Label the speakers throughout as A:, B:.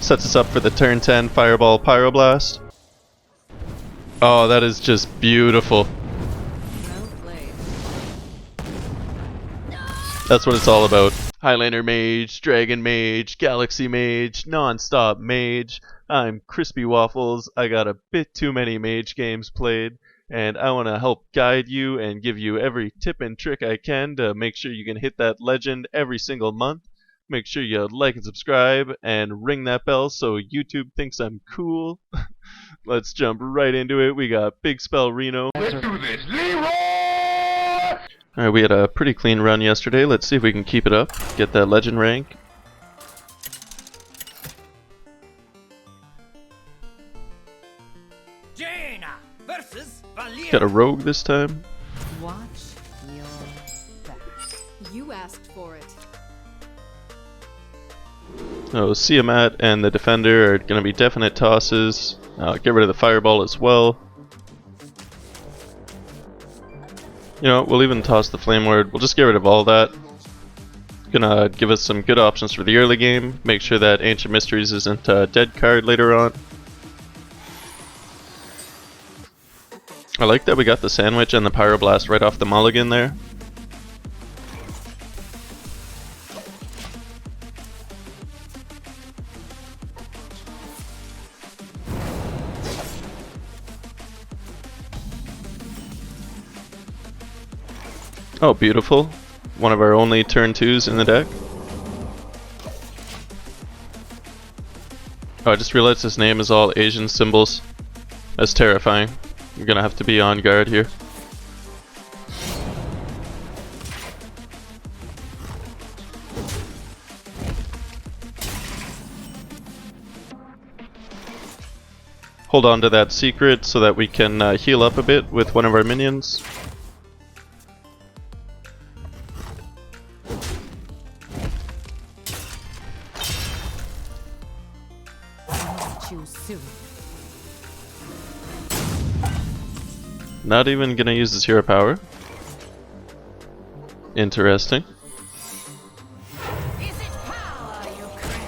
A: sets us up for the turn 10 Fireball Pyroblast. Oh, that is just beautiful. That's what it's all about. Highlander Mage, Dragon Mage, Galaxy Mage, Non-Stop Mage. I'm CrispyWaffles. I got a bit too many Mage games played, and I want to help guide you and give you every tip and trick I can to make sure you can hit that legend every single month. Make sure you like and subscribe and ring that bell so YouTube thinks I'm cool. Let's jump right into it. We got Big Spell Reno.
B: Let's do this, Leroy!
A: Alright, we had a pretty clean run yesterday. Let's see if we can keep it up. Get that legend rank.
C: Jaina versus Valier.
A: Got a rogue this time.
D: Watch your back. You asked for it.
A: Oh, Siamat and the defender are going to be definite tosses. Get rid of the fireball as well. You know, we'll even toss the flame ward. We'll just get rid of all that. Gonna give us some good options for the early game. Make sure that Ancient Mysteries isn't a dead card later on. I like that we got the sandwich and the pyroblast right off the mulligan there. Oh, beautiful. One of our only turn 2s in the deck. Oh, I just realized his name is all Asian symbols. That's terrifying. You're gonna have to be on guard here. Hold on to that secret so that we can heal up a bit with one of our minions. Not even gonna use this hero power. Interesting.
C: Is it power you crave?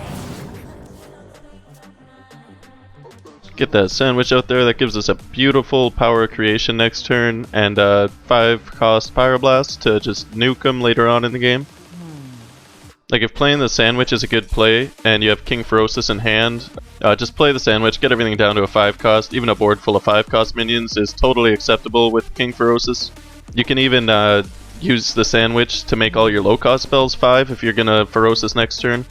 A: Get that sandwich out there. That gives us a beautiful power creation next turn and 5-cost Pyroblast to just nuke them later on in the game. Like if playing the sandwich is a good play and you have King Ferocis in hand, just play the sandwich, get everything down to a 5-cost. Even a board full of 5-cost minions is totally acceptable with King Ferocis. You can even use the sandwich to make all your low-cost spells 5 if you're gonna Ferocis next turn.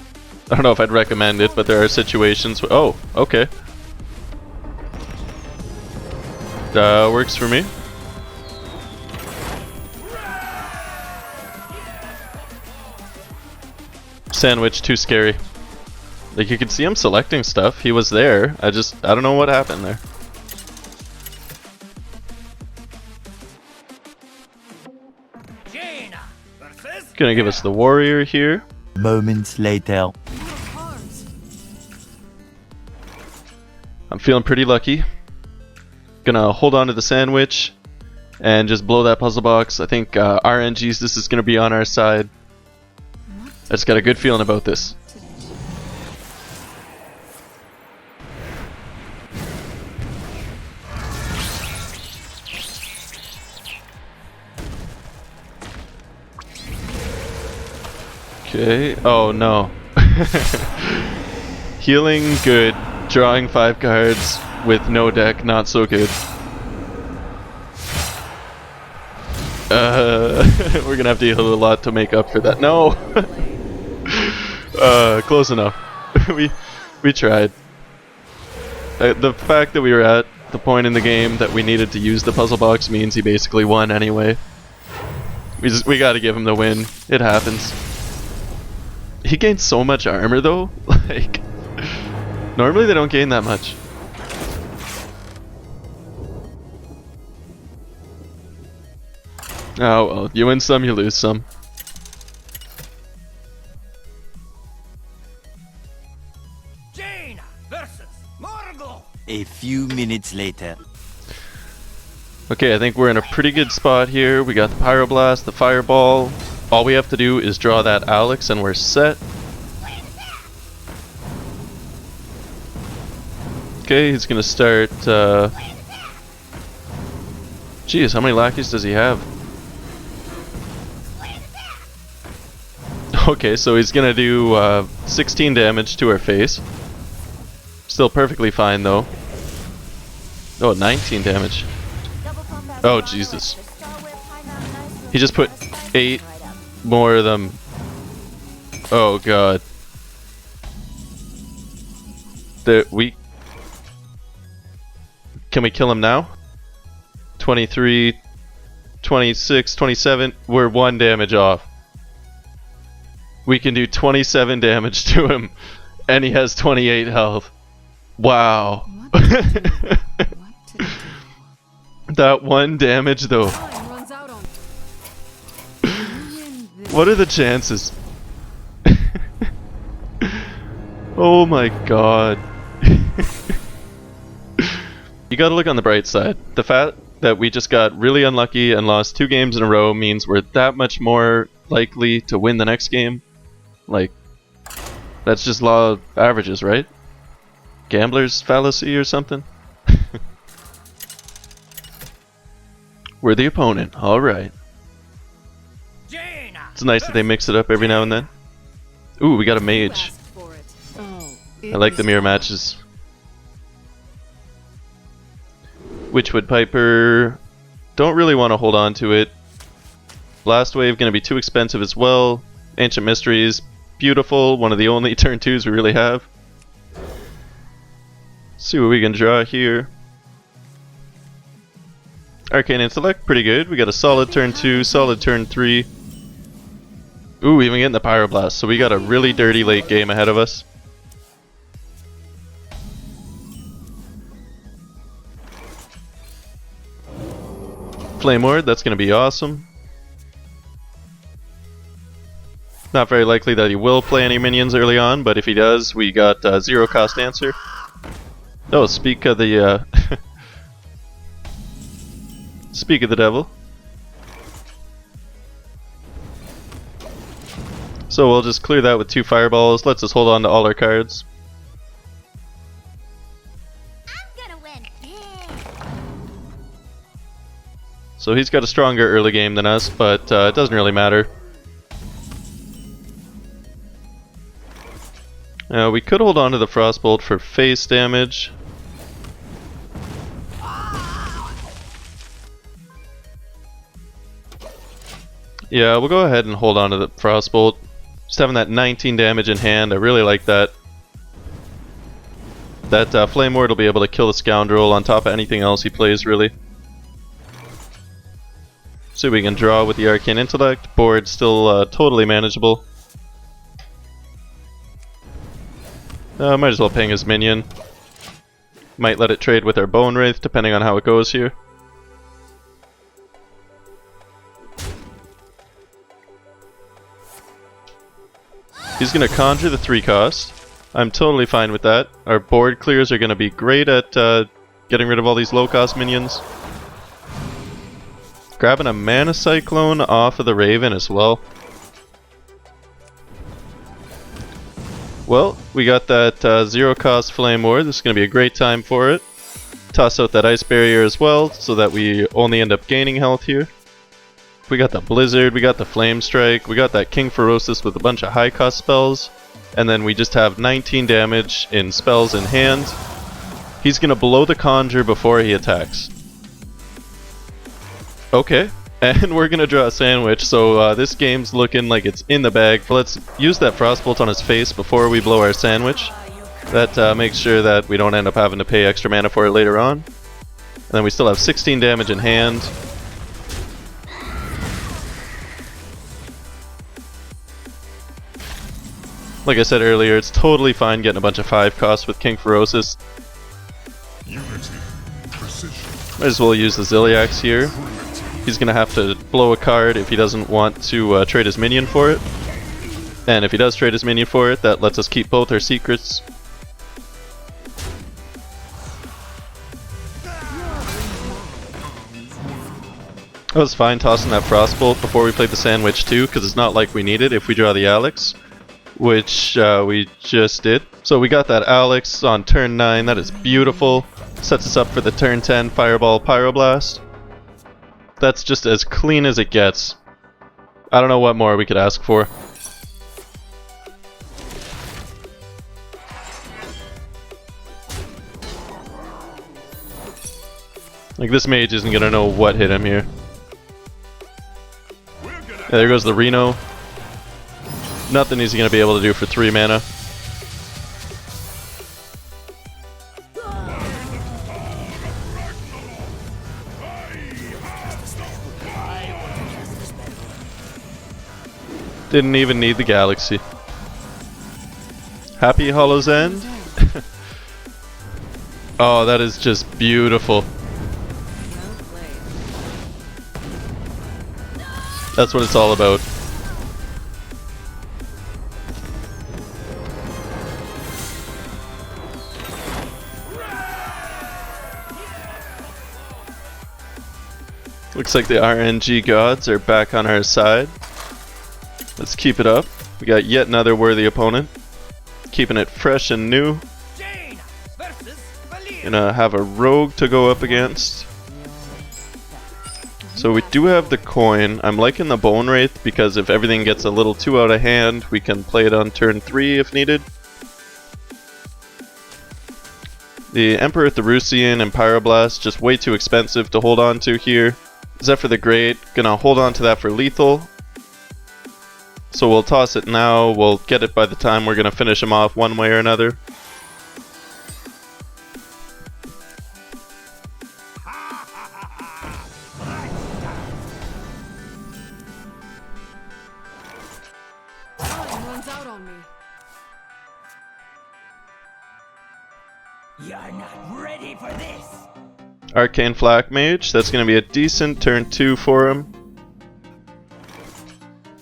A: I don't know if I'd recommend it, but there are situations where... Oh, okay. Works for me. Sandwich, too scary. Like you could see him selecting stuff. He was there. I don't know what happened there.
C: Jaina versus
A: Gonna give us the warrior here.
E: Moments later.
A: I'm feeling pretty lucky. Gonna hold on to the sandwich and just blow that puzzle box. I think RNG's this is gonna be on our side. I just got a good feeling about this. Okay. Oh no. Healing good. Drawing 5 cards with no deck, not so good. We're gonna have to heal a lot to make up for that. No. Close enough. we tried. The fact that we were at the point in the game that we needed to use the puzzle box means he basically won anyway. We gotta give him the win. It happens. He gained so much armor though. Like normally they don't gain that much. Oh well, you win some, you lose some.
C: Jaina versus Morgul.
E: A few minutes later.
A: Okay, I think we're in a pretty good spot here. We got the Pyroblast, the Fireball. All we have to do is draw that Alex and we're set. Okay, he's gonna start. Geez, how many lackeys does he have? Okay, so he's gonna do 16 damage to her face. Still perfectly fine though. Oh, 19 damage. Oh, Jesus. He just put 8 more of them. Oh, God. Can we kill him now? 23, 26, 27. We're 1 damage off. We can do 27 damage to him, and he has 28 health. Wow.
D: What to do? What to do?
A: That 1 damage though.
D: Time runs out on
A: What are the chances? Oh my god. You gotta look on the bright side. The fact that we just got really unlucky and lost 2 games in a row means we're that much more likely to win the next game. Like, that's just law of averages, right? Gambler's fallacy or something? We're the opponent, alright. It's nice that they mix it up every now and then. Ooh, we got a mage. I like the mirror matches. Witchwood Piper. Don't really want to hold on to it. Blast Wave gonna be too expensive as well. Ancient Mysteries, beautiful. One of the only turn 2s we really have. See what we can draw here. Arcane Intellect, pretty good. We got a solid turn 2, solid turn 3. Ooh, even getting the Pyroblast. So we got a really dirty late game ahead of us. Flame Ward, that's going to be awesome. Not very likely that he will play any minions early on, but if he does, we got 0 cost answer. Oh, speak of the speak of the devil. So we'll just clear that with 2 fireballs. Lets us hold on to all our cards.
B: I'm gonna win. Yeah.
A: So he's got a stronger early game than us, but it doesn't really matter. We could hold on to the Frostbolt for face damage. Yeah, we'll go ahead and hold on to the Frostbolt. Just having that 19 damage in hand, I really like that. That Flame Ward will be able to kill the Scoundrel on top of anything else he plays, really. So we can draw with the Arcane Intellect. Board still totally manageable. Might as well ping his minion. Might let it trade with our Bone Wraith, depending on how it goes here. He's gonna conjure the 3 cost. I'm totally fine with that. Our board clears are gonna be great at getting rid of all these low cost minions. Grabbing a Mana Cyclone off of the Raven as well. Well, we got that 0 cost Flame Ward. This is gonna be a great time for it. Toss out that Ice Barrier as well, so that we only end up gaining health here. We got the Blizzard, we got the Flame Strike, we got that King Ferocis with a bunch of high cost spells, and then we just have 19 damage in spells in hand. He's gonna blow the Conjure before he attacks. Okay, and we're gonna draw a sandwich, so this game's looking like it's in the bag. Let's use that Frostbolt on his face before we blow our sandwich. That makes sure that we don't end up having to pay extra mana for it later on. And then we still have 16 damage in hand. Like I said earlier, it's totally fine getting a bunch of 5 costs with King Ferocis. Might as well use the Ziliax here. He's gonna have to blow a card if he doesn't want to trade his minion for it. And if he does trade his minion for it, that lets us keep both our secrets. I was fine tossing that Frostbolt before we played the sandwich too, because it's not like we need it if we draw the Alex. which we just did. So we got that Alex on turn 9. That is beautiful. Sets us up for the turn 10 Fireball Pyroblast. That's just as clean as it gets. I don't know what more we could ask for. Like, this mage isn't gonna know what hit him here. Yeah, there goes the Reno. Nothing he's gonna be able to do for 3 mana. Didn't even need the Galaxy. Happy Hollow's End? Oh, that is just beautiful. That's what it's all about. Looks like the RNG gods are back on our side. Let's keep it up. We got yet another worthy opponent. Keeping it fresh and new.
C: Jaina versus Valir.
A: Gonna have a rogue to go up against. So we do have the coin. I'm liking the Bone Wraith because if everything gets a little too out of hand, we can play it on turn 3 if needed. The Emperor Therusian and Pyroblast, just way too expensive to hold on to here. Zephyr the Great, gonna hold on to that for lethal. So we'll toss it now, we'll get it by the time we're gonna finish him off one way or another.
D: Time runs out on me.
C: You're not ready for this.
A: Arcane Flak Mage, that's gonna be a decent turn 2 for him.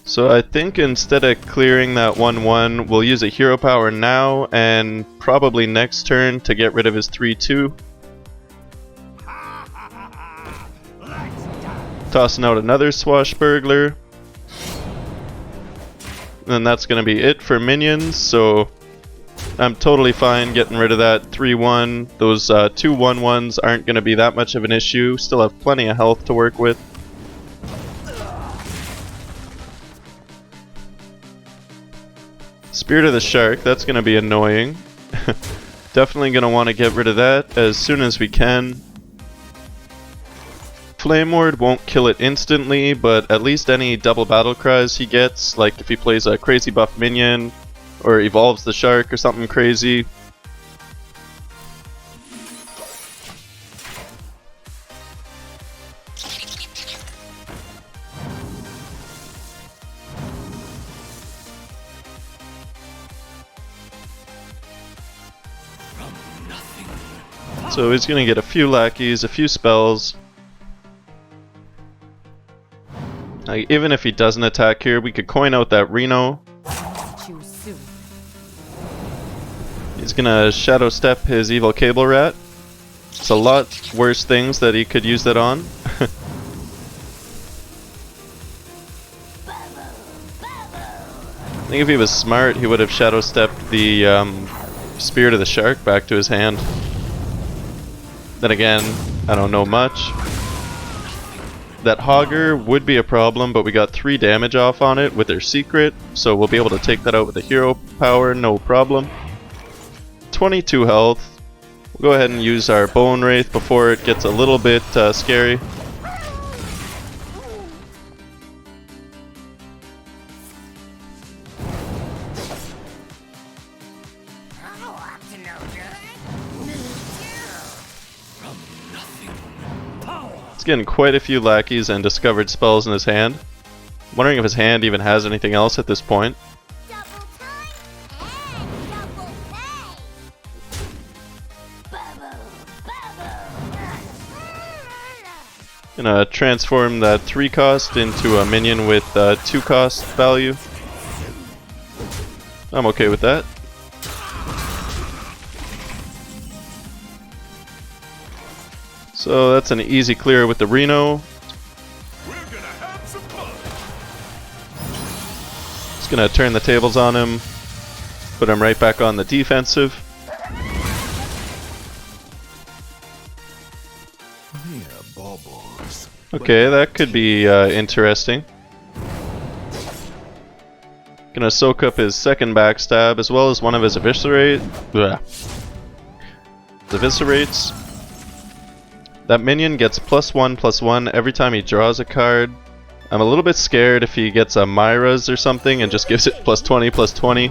A: So I think instead of clearing that 1/1, we'll use a hero power now and probably next turn to get rid of his 3/2. Tossing out another Swashbuckler. And that's going to be it for minions, so I'm totally fine getting rid of that 3/1. Those 2 1/1s aren't going to be that much of an issue. Still have plenty of health to work with. Spirit of the Shark, that's going to be annoying. Definitely going to want to get rid of that as soon as we can. Flame Ward won't kill it instantly, but at least any double battle cries he gets, like if he plays a crazy buff minion, or evolves the shark or something crazy. So he's gonna get a few lackeys, a few spells. Even if he doesn't attack here, we could coin out that Reno.
D: Choose soon.
A: He's gonna Shadow Step his Evil Cable Rat. It's a lot worse things that he could use that on. I think if he was smart, he would have Shadow Stepped the Spirit of the Shark back to his hand. Then again, I don't know much. That Hogger would be a problem, but we got 3 damage off on it with their secret, so we'll be able to take that out with the hero power, no problem. 22 health. We'll go ahead and use our Bone Wraith before it gets a little bit scary. It's getting quite a few lackeys and discovered spells in his hand. I'm wondering if his hand even has anything else at this point.
B: Double time and double pay. Bubble, bubble.
A: Gonna transform that 3 cost into a minion with 2 cost value. I'm okay with that. So that's an easy clear with the Reno. Just gonna turn the tables on him. Put him right back on the defensive. Okay, that could be interesting. Gonna soak up his second backstab as well as one of his eviscerates. That minion gets +1/+1 every time he draws a card. I'm a little bit scared if he gets a Myra's or something and just gives it +20/+20.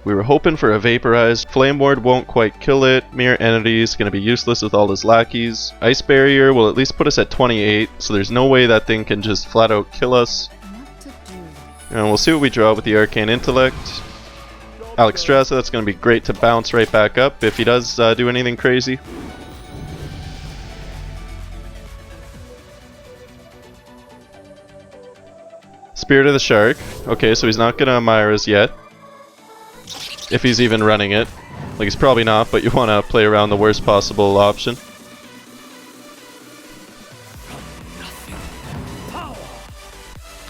A: We were hoping for a Vaporize. Flame Ward won't quite kill it. Mirror Entity is going to be useless with all his lackeys. Ice Barrier will at least put us at 28, so there's no way that thing can just flat out kill us. And we'll see what we draw with the Arcane Intellect. Alexstrasza, that's going to be great to bounce right back up if he does do anything crazy. Spirit of the Shark. Okay, so he's not going to Myra's yet. If he's even running it. Like, he's probably not, but you want to play around the worst possible option.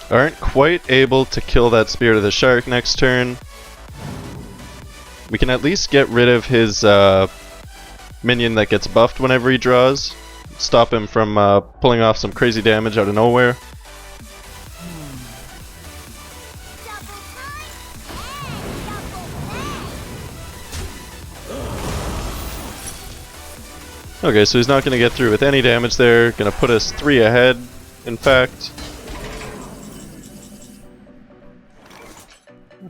A: Aren't quite able to kill that Spirit of the Shark next turn. We can at least get rid of his minion that gets buffed whenever he draws. Stop him from pulling off some crazy damage out of nowhere. Okay, so he's not going to get through with any damage there. Going to put us 3 ahead, in fact.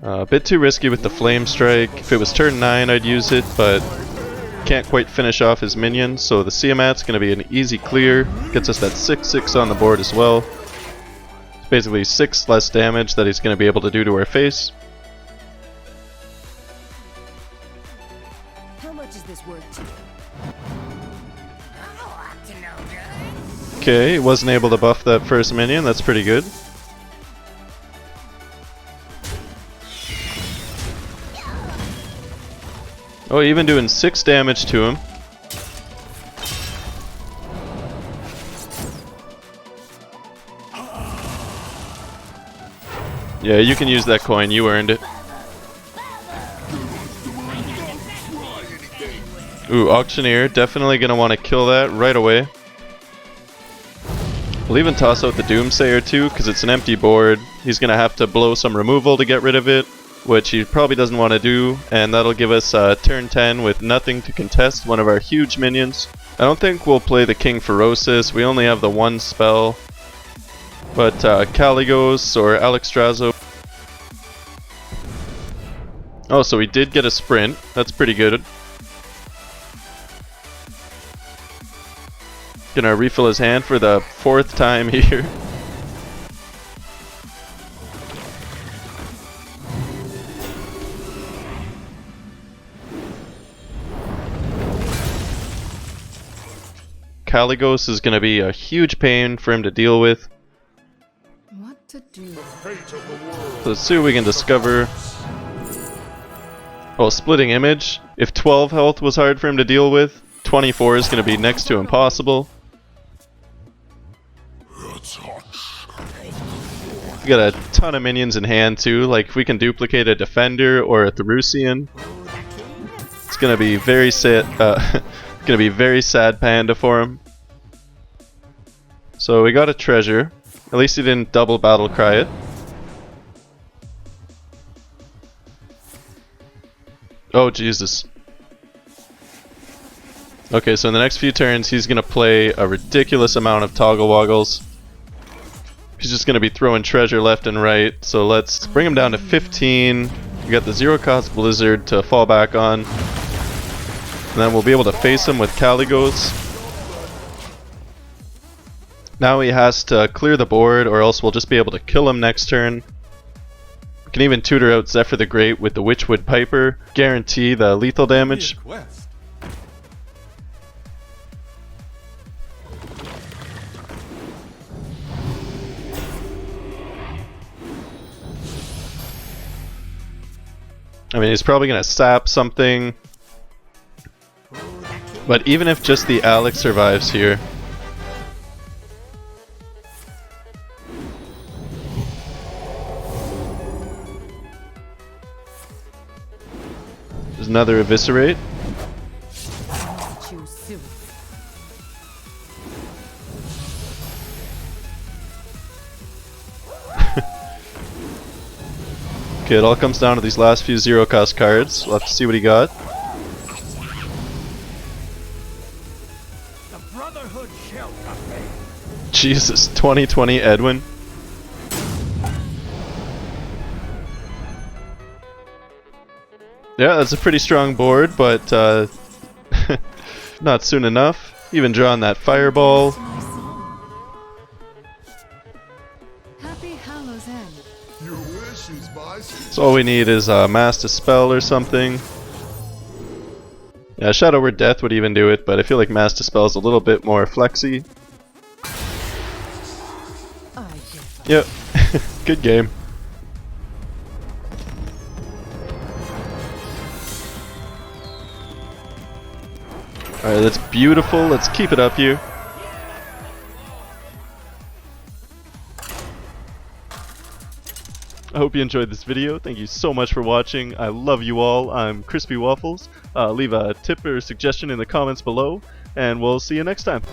A: A bit too risky with the Flame Strike. If it was turn 9, I'd use it, but can't quite finish off his minion. So the Tiamat's going to be an easy clear. Gets us that 6/6 on the board as well. It's basically 6 less damage that he's going to be able to do to our face.
D: How much is this worth to you?
A: Okay, he wasn't able to buff that first minion. That's pretty good. Oh, even doing 6 damage to him. Yeah, you can use that coin. You earned it. Ooh, Auctioneer. Definitely going to want to kill that right away. We'll even toss out the Doomsayer too, because it's an empty board. He's going to have to blow some removal to get rid of it, which he probably doesn't want to do, and that'll give us turn 10 with nothing to contest one of our huge minions. I don't think we'll play the King Ferocis. We only have the 1 spell. But Caligos or Alexstrasza. Oh, so we did get a sprint. That's pretty good. Gonna refill his hand for the 4th time here. Caligos is gonna be a huge pain for him to deal with.
D: What to do?
A: So let's see what we can discover. Oh, Splitting Image. If 12 health was hard for him to deal with, 24 is gonna be next to impossible. We got a ton of minions in hand too. Like if we can duplicate a Defender or a Therusian, it's gonna be very sad. Gonna be very sad panda for him. So we got a treasure. At least he didn't double battle cry it. Oh Jesus. Okay, so in the next few turns he's gonna play a ridiculous amount of toggle woggles. He's just going to be throwing treasure left and right, so let's bring him down to 15. We got the 0 cost Blizzard to fall back on. And then we'll be able to face him with Caligos. Now he has to clear the board, or else we'll just be able to kill him next turn. We can even tutor out Zephyr the Great with the Witchwood Piper, guarantee the lethal damage. I mean, he's probably going to sap something. But even if just the Alex survives here. There's another Eviscerate.
D: Choose soon.
A: Okay, it all comes down to these last few 0-cost cards. We'll have to see what he got.
C: The Brotherhood shall prevail.
A: Jesus, 2020 Edwin. Yeah, that's a pretty strong board, but not soon enough. Even drawing that Fireball.
D: Happy Hallows End.
F: Your wish is my
A: So all we need is Mass Dispel or something. Yeah, Shadow Word Death would even do it, but I feel like Mass Dispel is a little bit more flexy.
D: I give up.
A: Yep, good game. Alright, that's beautiful. Let's keep it up here. I hope you enjoyed this video. Thank you so much for watching. I love you all. I'm CrispyWaffles. Leave a tip or suggestion in the comments below, and we'll see you next time.